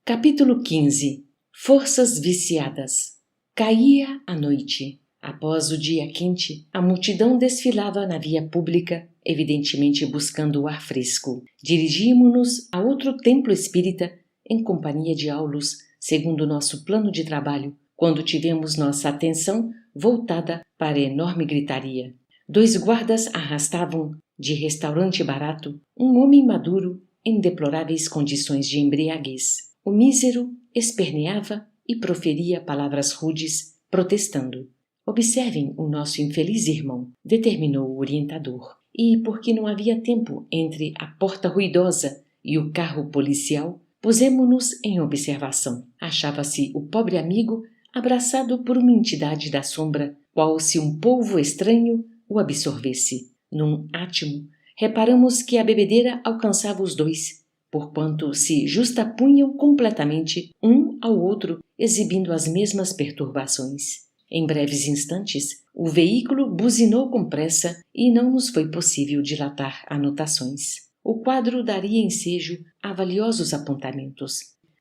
Capítulo 15. Forças viciadas. Caía a noite. Após o dia quente, a multidão desfilava na via pública, evidentemente buscando o ar fresco. Dirigímo-nos a outro templo espírita, em companhia de Aulus, segundo nosso plano de trabalho, quando tivemos nossa atenção voltada para a enorme gritaria. 2 guardas arrastavam, de restaurante barato, um homem maduro em deploráveis condições de embriaguez. O mísero esperneava e proferia palavras rudes, protestando. Observem o nosso infeliz irmão, determinou o orientador. E, porque não havia tempo entre a porta ruidosa e o carro policial, pusemo-nos em observação. Achava-se o pobre amigo abraçado por uma entidade da sombra, qual se um polvo estranho o absorvesse. Num átimo, reparamos que a bebedeira alcançava os 2, porquanto se justapunham completamente um ao outro, exibindo as mesmas perturbações. Em breves instantes, o veículo buzinou com pressa e não nos foi possível dilatar anotações. O quadro daria ensejo a valiosos apontamentos.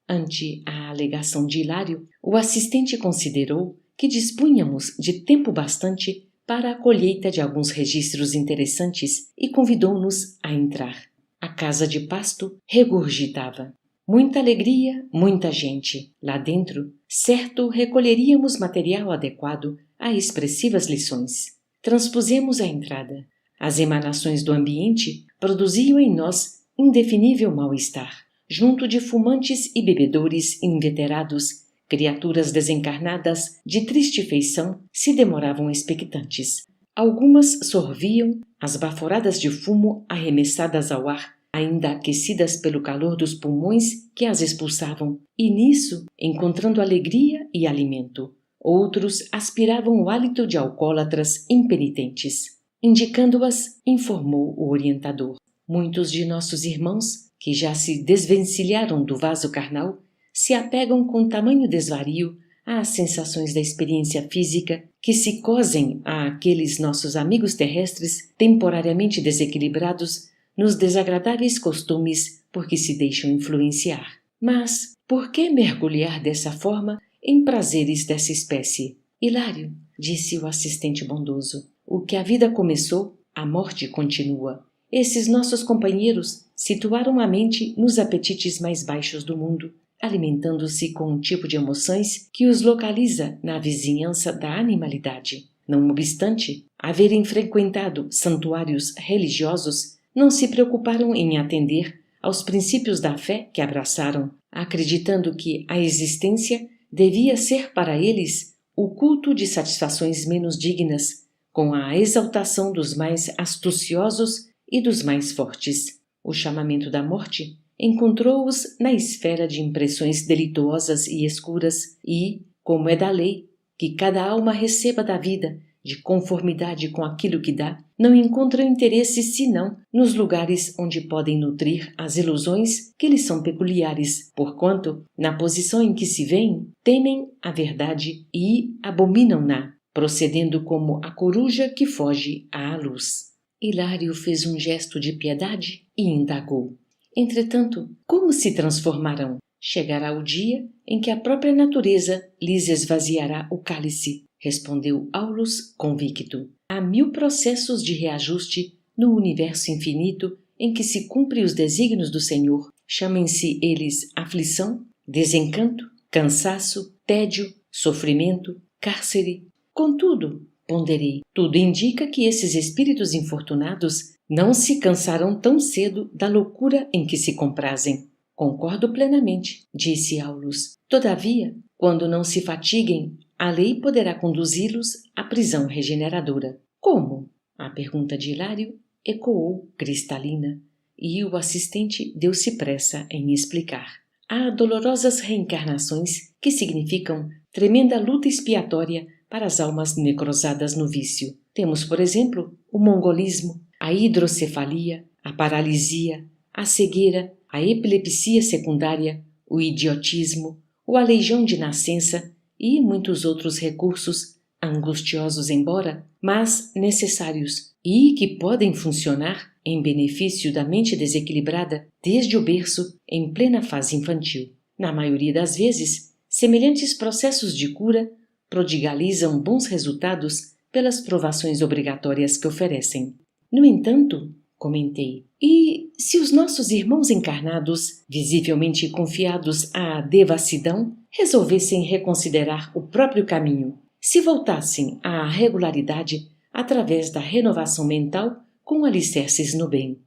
Ante a alegação de Hilário, o assistente considerou que dispunhamos de tempo bastante para a colheita de alguns registros interessantes e convidou-nos a entrar. A casa de pasto regurgitava. Muita alegria, muita gente. Lá dentro, certo, recolheríamos material adequado a expressivas lições. Transpusemos a entrada. As emanações do ambiente produziam em nós indefinível mal-estar. Junto de fumantes e bebedores inveterados, criaturas desencarnadas de triste feição se demoravam expectantes. Algumas sorviam as baforadas de fumo arremessadas ao ar, ainda aquecidas pelo calor dos pulmões que as expulsavam, e nisso encontrando alegria e alimento. Outros aspiravam o hálito de alcoólatras impenitentes. Indicando-as, informou o orientador. Muitos de nossos irmãos, que já se desvencilharam do vaso carnal, se apegam com tamanho desvario às sensações da experiência física que se cosem àqueles nossos amigos terrestres temporariamente desequilibrados nos desagradáveis costumes por que se deixam influenciar. Mas por que mergulhar dessa forma em prazeres dessa espécie? Hilário, disse o assistente bondoso, o que a vida começou, a morte continua. Esses nossos companheiros situaram a mente nos apetites mais baixos do mundo, alimentando-se com um tipo de emoções que os localiza na vizinhança da animalidade. Não obstante haverem frequentado santuários religiosos, não se preocuparam em atender aos princípios da fé que abraçaram, acreditando que a existência devia ser para eles o culto de satisfações menos dignas, com a exaltação dos mais astuciosos e dos mais fortes. O chamamento da morte encontrou-os na esfera de impressões delituosas e escuras e, como é da lei, que cada alma receba da vida de conformidade com aquilo que dá, não encontram interesse senão nos lugares onde podem nutrir as ilusões que lhes são peculiares, porquanto, na posição em que se veem, temem a verdade e abominam-na, procedendo como a coruja que foge à luz. Hilário fez um gesto de piedade e indagou. Entretanto, como se transformarão? Chegará o dia em que a própria natureza lhes esvaziará o cálice, respondeu Aulus convicto. Há 1000 processos de reajuste no universo infinito em que se cumpre os desígnios do Senhor. Chamem-se eles aflição, desencanto, cansaço, tédio, sofrimento, cárcere. Contudo, ponderei, tudo indica que esses espíritos infortunados não se cansarão tão cedo da loucura em que se comprazem. Concordo plenamente, disse Aulus. Todavia, quando não se fatiguem, a lei poderá conduzi-los à prisão regeneradora. Como? A pergunta de Hilário ecoou cristalina, e o assistente deu-se pressa em explicar. Há dolorosas reencarnações que significam tremenda luta expiatória para as almas necrosadas no vício. Temos, por exemplo, o mongolismo, a hidrocefalia, a paralisia, a cegueira, a epilepsia secundária, o idiotismo, o aleijão de nascença e muitos outros recursos, angustiosos embora, mas necessários, e que podem funcionar em benefício da mente desequilibrada desde o berço em plena fase infantil. Na maioria das vezes, semelhantes processos de cura prodigalizam bons resultados pelas provações obrigatórias que oferecem. No entanto, comentei, e se os nossos irmãos encarnados, visivelmente confiados à devassidão, resolvessem reconsiderar o próprio caminho, se voltassem à regularidade através da renovação mental com alicerces no bem?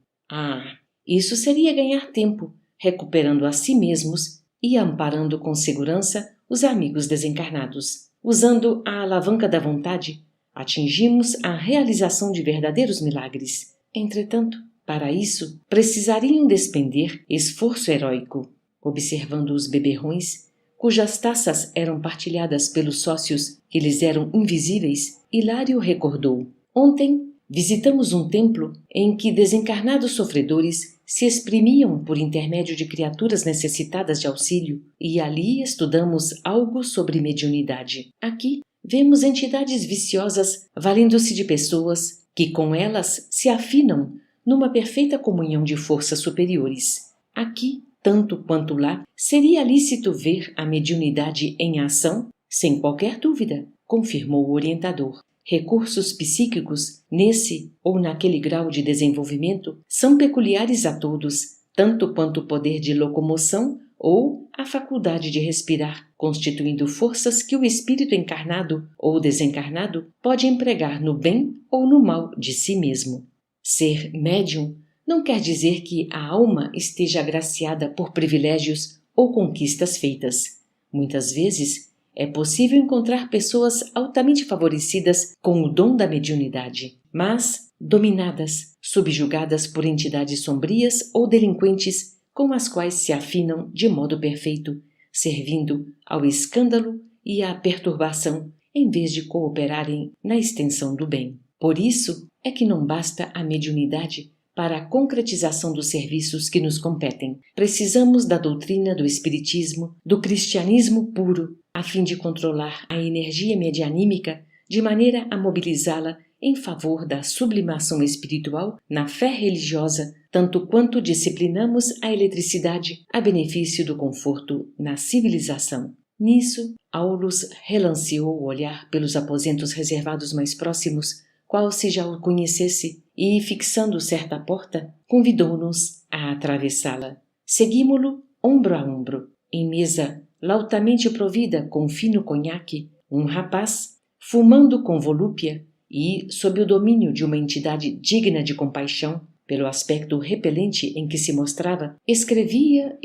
Isso seria ganhar tempo, recuperando a si mesmos e amparando com segurança os amigos desencarnados. Usando a alavanca da vontade, atingimos a realização de verdadeiros milagres. Entretanto, para isso, precisariam despender esforço heróico. Observando os beberrões, cujas taças eram partilhadas pelos sócios que lhes eram invisíveis, Hilário recordou: ontem visitamos um templo em que desencarnados sofredores se exprimiam por intermédio de criaturas necessitadas de auxílio, e ali estudamos algo sobre mediunidade. Aqui vemos entidades viciosas valendo-se de pessoas que com elas se afinam numa perfeita comunhão de forças superiores. Aqui, tanto quanto lá, seria lícito ver a mediunidade em ação? Sem qualquer dúvida, confirmou o orientador. Recursos psíquicos, nesse ou naquele grau de desenvolvimento, são peculiares a todos, tanto quanto o poder de locomoção ou a faculdade de respirar, constituindo forças que o espírito encarnado ou desencarnado pode empregar no bem ou no mal de si mesmo. Ser médium não quer dizer que a alma esteja agraciada por privilégios ou conquistas feitas. Muitas vezes, é possível encontrar pessoas altamente favorecidas com o dom da mediunidade, mas dominadas, subjugadas por entidades sombrias ou delinquentes com as quais se afinam de modo perfeito, servindo ao escândalo e à perturbação, em vez de cooperarem na extensão do bem. Por isso é que não basta a mediunidade para a concretização dos serviços que nos competem. Precisamos da doutrina do espiritismo, do cristianismo puro, a fim de controlar a energia medianímica de maneira a mobilizá-la em favor da sublimação espiritual na fé religiosa, tanto quanto disciplinamos a eletricidade a benefício do conforto na civilização. Nisso, Aulus relanceou o olhar pelos aposentos reservados mais próximos, qual se já o conhecesse, e, fixando certa porta, convidou-nos a atravessá-la. Seguimo-lo ombro a ombro. Em mesa lautamente provida com fino conhaque, um rapaz, fumando com volúpia e, sob o domínio de uma entidade digna de compaixão, pelo aspecto repelente em que se mostrava, escrevia.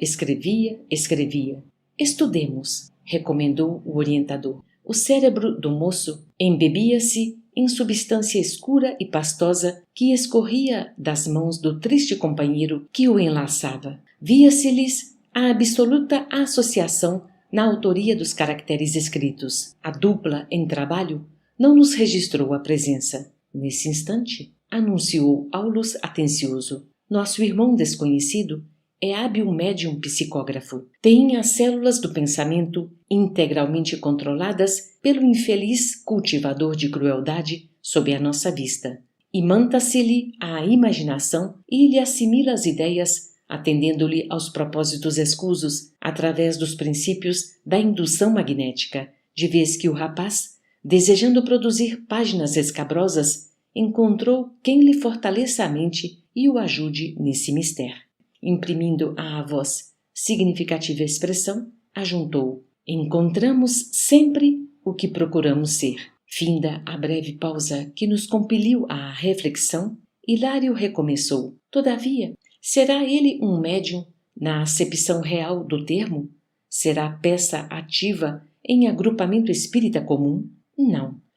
Estudemos, recomendou o orientador. O cérebro do moço embebia-se em substância escura e pastosa que escorria das mãos do triste companheiro que o enlaçava. Via-se-lhes a absoluta associação na autoria dos caracteres escritos. A dupla em trabalho não nos registrou a presença. Nesse instante, anunciou Aulus atencioso, nosso irmão desconhecido é hábil médium psicógrafo. Tem as células do pensamento integralmente controladas pelo infeliz cultivador de crueldade sob a nossa vista. Imanta-se-lhe a imaginação e lhe assimila as ideias, atendendo-lhe aos propósitos escusos através dos princípios da indução magnética, de vez que o rapaz, desejando produzir páginas escabrosas, encontrou quem lhe fortaleça a mente e o ajude nesse mistério. Imprimindo à voz significativa expressão, ajuntou: encontramos sempre o que procuramos ser. Finda a breve pausa que nos compeliu à reflexão, Hilário recomeçou: todavia, será ele um médium na acepção real do termo? Será peça ativa em agrupamento espírita comum?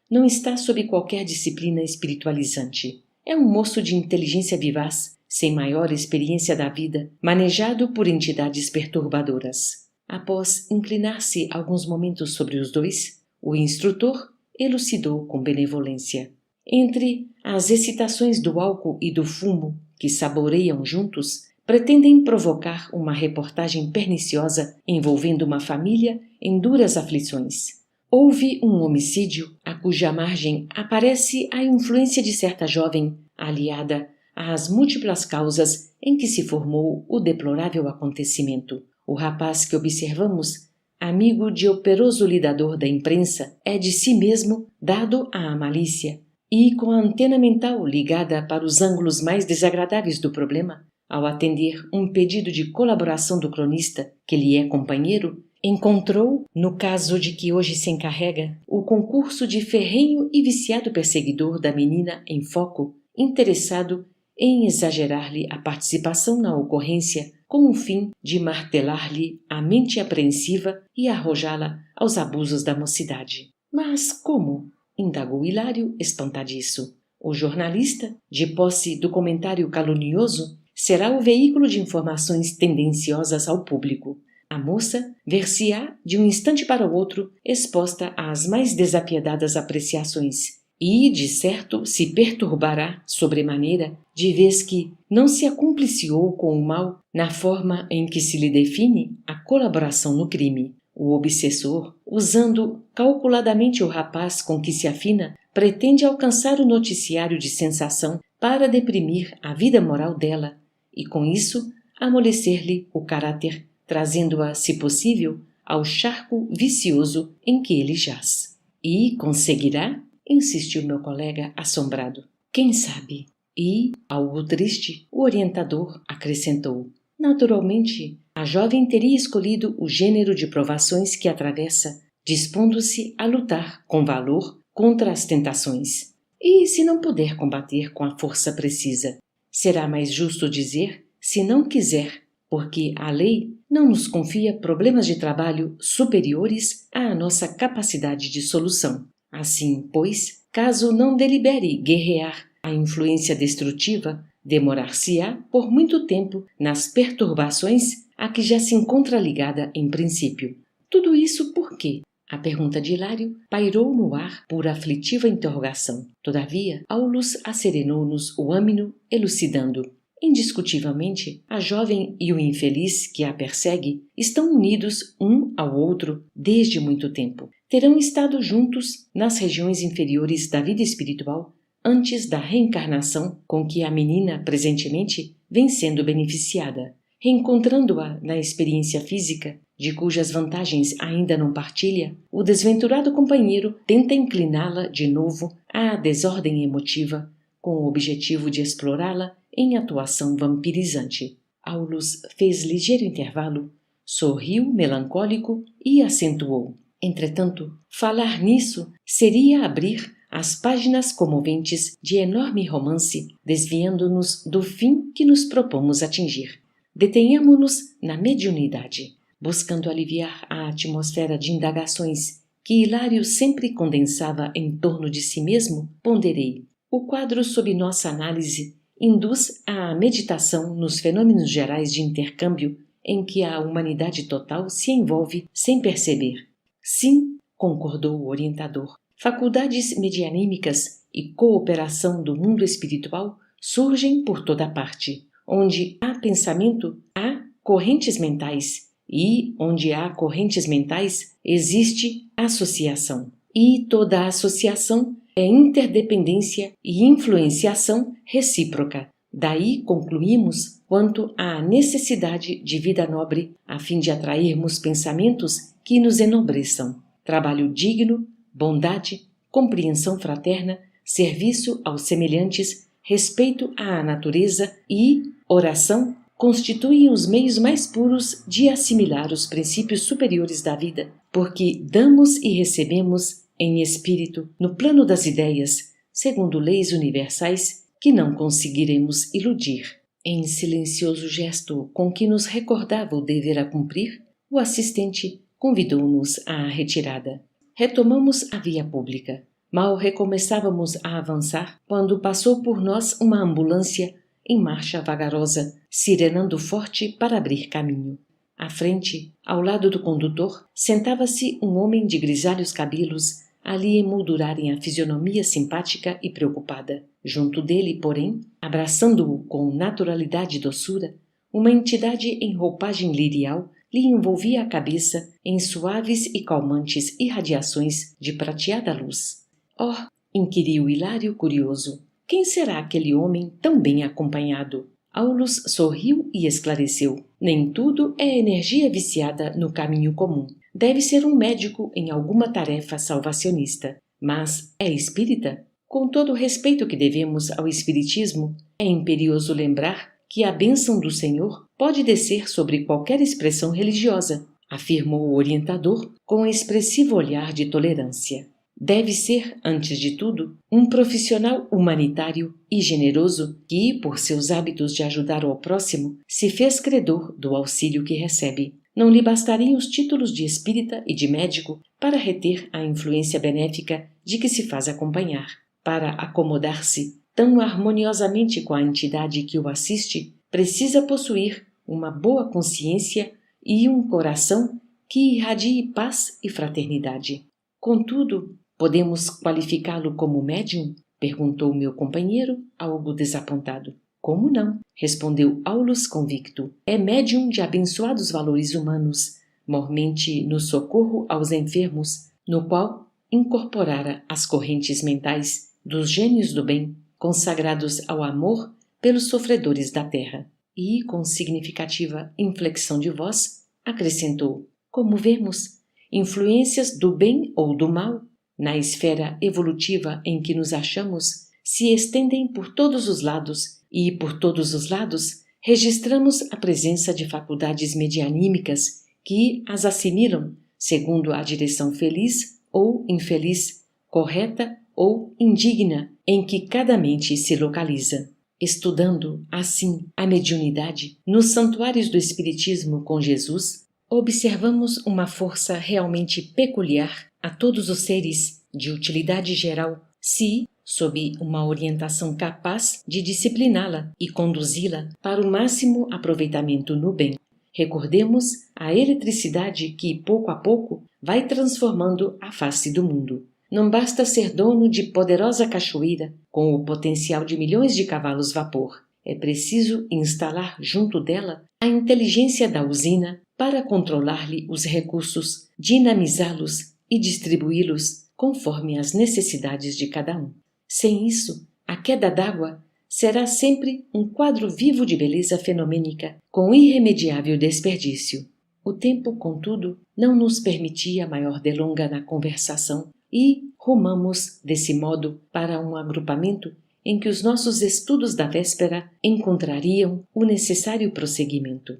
Não está sob qualquer disciplina espiritualizante. É um moço de inteligência vivaz, sem maior experiência da vida, manejado por entidades perturbadoras. Após inclinar-se alguns momentos sobre os dois, o instrutor elucidou com benevolência. Entre as excitações do álcool e do fumo, que saboreiam juntos, pretendem provocar uma reportagem perniciosa envolvendo uma família em duras aflições. Houve um homicídio a cuja margem aparece a influência de certa jovem, aliada às múltiplas causas em que se formou o deplorável acontecimento. O rapaz que observamos, amigo de operoso lidador da imprensa, é de si mesmo dado à malícia e, com a antena mental ligada para os ângulos mais desagradáveis do problema, ao atender um pedido de colaboração do cronista, que lhe é companheiro, encontrou, no caso de que hoje se encarrega, o concurso de ferrenho e viciado perseguidor da menina em foco, interessado em exagerar-lhe a participação na ocorrência com o fim de martelar-lhe a mente apreensiva e arrojá-la aos abusos da mocidade. Mas como? Indagou Hilário, espantadiço. O jornalista, de posse do comentário calunioso, será o veículo de informações tendenciosas ao público. A moça ver-se-á de um instante para o outro exposta às mais desapiedadas apreciações e, de certo, se perturbará sobremaneira, de vez que não se acumpliciou com o mal na forma em que se lhe define a colaboração no crime. O obsessor, usando calculadamente o rapaz com que se afina, pretende alcançar o noticiário de sensação para deprimir a vida moral dela e, com isso, amolecer-lhe o caráter, trazendo-a, se possível, ao charco vicioso em que ele jaz. E conseguirá? Insistiu meu colega assombrado. Quem sabe? E, algo triste, o orientador acrescentou. Naturalmente, a jovem teria escolhido o gênero de provações que atravessa, dispondo-se a lutar com valor contra as tentações. E se não puder combater com a força precisa? Será mais justo dizer, se não quiser, porque a lei não nos confia problemas de trabalho superiores à nossa capacidade de solução. Assim, pois, caso não delibere guerrear a influência destrutiva, demorar-se-á por muito tempo nas perturbações a que já se encontra ligada em princípio. Tudo isso por quê? A pergunta de Hilário pairou no ar por aflitiva interrogação. Todavia, Aulus acerenou-nos o âmino, elucidando. Indiscutivelmente, a jovem e o infeliz que a persegue estão unidos um ao outro desde muito tempo. Terão estado juntos nas regiões inferiores da vida espiritual antes da reencarnação com que a menina presentemente vem sendo beneficiada. Reencontrando-a na experiência física, de cujas vantagens ainda não partilha, o desventurado companheiro tenta incliná-la de novo à desordem emotiva, com o objetivo de explorá-la em atuação vampirizante. Aulus fez ligeiro intervalo, sorriu melancólico e acentuou. Entretanto, falar nisso seria abrir as páginas comoventes de enorme romance, desviando-nos do fim que nos propomos atingir. Detenhamo-nos na mediunidade, buscando aliviar a atmosfera de indagações que Hilário sempre condensava em torno de si mesmo. Ponderei. O quadro sob nossa análise induz à meditação nos fenômenos gerais de intercâmbio em que a humanidade total se envolve sem perceber. Sim, concordou o orientador, faculdades medianímicas e cooperação do mundo espiritual surgem por toda parte. Onde há pensamento, há correntes mentais, e onde há correntes mentais, existe associação. E toda associação é interdependência e influenciação recíproca. Daí concluímos quanto à necessidade de vida nobre a fim de atrairmos pensamentos que nos enobreçam. Trabalho digno, bondade, compreensão fraterna, serviço aos semelhantes, respeito à natureza e oração constituem os meios mais puros de assimilar os princípios superiores da vida, porque damos e recebemos em espírito, no plano das ideias, segundo leis universais que não conseguiremos iludir. Em silencioso gesto com que nos recordava o dever a cumprir, o assistente convidou-nos à retirada. Retomamos a via pública. Mal recomeçávamos a avançar, quando passou por nós uma ambulância em marcha vagarosa, sirenando forte para abrir caminho. À frente, ao lado do condutor, sentava-se um homem de grisalhos cabelos, a lhe emoldurarem a fisionomia simpática e preocupada. Junto dele, porém, abraçando-o com naturalidade e doçura, uma entidade em roupagem lirial lhe envolvia a cabeça em suaves e calmantes irradiações de prateada luz. Oh! Inquiriu Hilário curioso. Quem será aquele homem tão bem acompanhado? Aulus sorriu e esclareceu. Nem tudo é energia viciada no caminho comum. Deve ser um médico em alguma tarefa salvacionista. Mas é espírita? Com todo o respeito que devemos ao espiritismo, é imperioso lembrar que a bênção do Senhor pode descer sobre qualquer expressão religiosa, afirmou o orientador com expressivo olhar de tolerância. Deve ser, antes de tudo, um profissional humanitário e generoso que, por seus hábitos de ajudar ao próximo, se fez credor do auxílio que recebe. Não lhe bastariam os títulos de espírita e de médico para reter a influência benéfica de que se faz acompanhar. Para acomodar-se tão harmoniosamente com a entidade que o assiste, precisa possuir uma boa consciência e um coração que irradie paz e fraternidade. Contudo, podemos qualificá-lo como médium? Perguntou meu companheiro, algo desapontado. Como não? Respondeu Aulus convicto. É médium de abençoados valores humanos, mormente no socorro aos enfermos, no qual incorporara as correntes mentais dos gênios do bem, consagrados ao amor pelos sofredores da terra. E, com significativa inflexão de voz, acrescentou: como vemos, influências do bem ou do mal, na esfera evolutiva em que nos achamos, se estendem por todos os lados e, por todos os lados, registramos a presença de faculdades medianímicas que as assimilam segundo a direção feliz ou infeliz, correta ou indigna em que cada mente se localiza. Estudando, assim, a mediunidade nos santuários do Espiritismo com Jesus, observamos uma força realmente peculiar a todos os seres de utilidade geral, se, sob uma orientação capaz de discipliná-la e conduzi-la para o máximo aproveitamento no bem. Recordemos a eletricidade que, pouco a pouco, vai transformando a face do mundo. Não basta ser dono de poderosa cachoeira com o potencial de milhões de cavalos vapor. É preciso instalar junto dela a inteligência da usina para controlar-lhe os recursos, dinamizá-los e distribuí-los conforme as necessidades de cada um. Sem isso, a queda d'água será sempre um quadro vivo de beleza fenomênica com irremediável desperdício. O tempo, contudo, não nos permitia maior delonga na conversação e rumamos, desse modo, para um agrupamento em que os nossos estudos da véspera encontrariam o necessário prosseguimento.